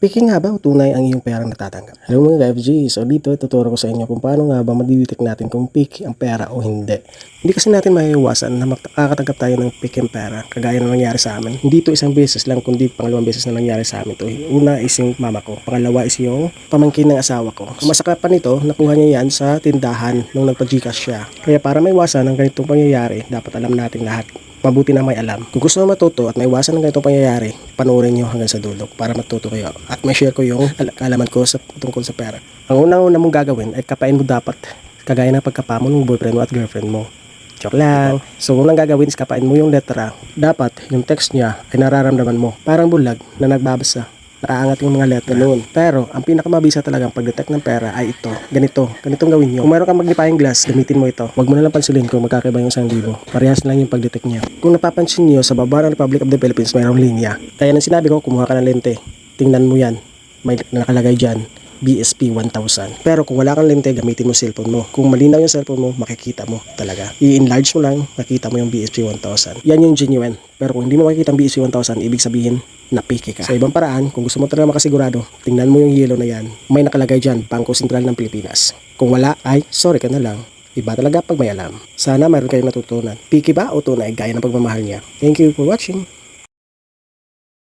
Piki nga ba o tunay ang iyong perang natatanggap? Hello mga ka-FG, so dito tuturo ko sa inyo kung paano nga ba madidetect natin kung piki ang pera o hindi. Hindi kasi natin maiiwasan na makakatanggap tayo ng piki ang pera, kagaya ng nangyari sa amin. Hindi ito isang beses lang, kundi pangalawang beses na nangyari sa amin to. Una is yung mama ko, pangalawa is yung pamangkin ng asawa ko. Kung masakapan nito, nakuha niya yan sa tindahan nung nagpa-Gcash siya. Kaya para maiwasan ang ganitong pangyayari, dapat alam natin lahat. Mabuti na may alam. Kung gusto mo matuto at maiwasan ng ganitong pangyayari, panoorin nyo hanggang sa dulo para matuto kayo. At may share ko yung kaalaman ko tungkol sa pera. Ang unang-una mong gagawin ay kapain mo dapat kagaya ng pagkapa mo ng boyfriend mo at girlfriend mo. Joke lang. So, unang gagawin is kapain mo yung letra. Dapat yung text niya ay nararamdaman mo. Parang bulag na nagbabasa. Naaangat yung mga letra noon. Pero, ang pinakamabisa talagang pag-detect ng pera ay ito. Ganitong gawin nyo. Kung mayroon kang magnifying glass, gamitin mo ito. Huwag mo na lang pansilin kung magkakaiba yung 1,000. Parehas lang yung pag-detect niya. Kung napapansin nyo, sa baba ng Republic of the Philippines mayroong linya. Kaya nang sinabi ko, kumuha ka ng lente. Tingnan mo yan. May nakalagay dyan. BSP 1000. Pero kung wala kang lente, gamitin mo cellphone mo. Kung malinaw yung cellphone mo, makikita mo talaga. I-enlarge mo lang, makita mo yung BSP 1000. Yan yung genuine. Pero kung hindi mo makikita ang BSP 1000, ibig sabihin, napiki ka. Sa ibang paraan, kung gusto mo talaga makasigurado, tingnan mo yung yellow na yan. May nakalagay dyan, Bangko Sentral ng Pilipinas. Kung wala, ay sorry ka na lang. Iba talaga pag may alam. Sana mayroon kayong natutunan. Piki ba o tunay gaya ng pagmamahal niya? Thank you for watching.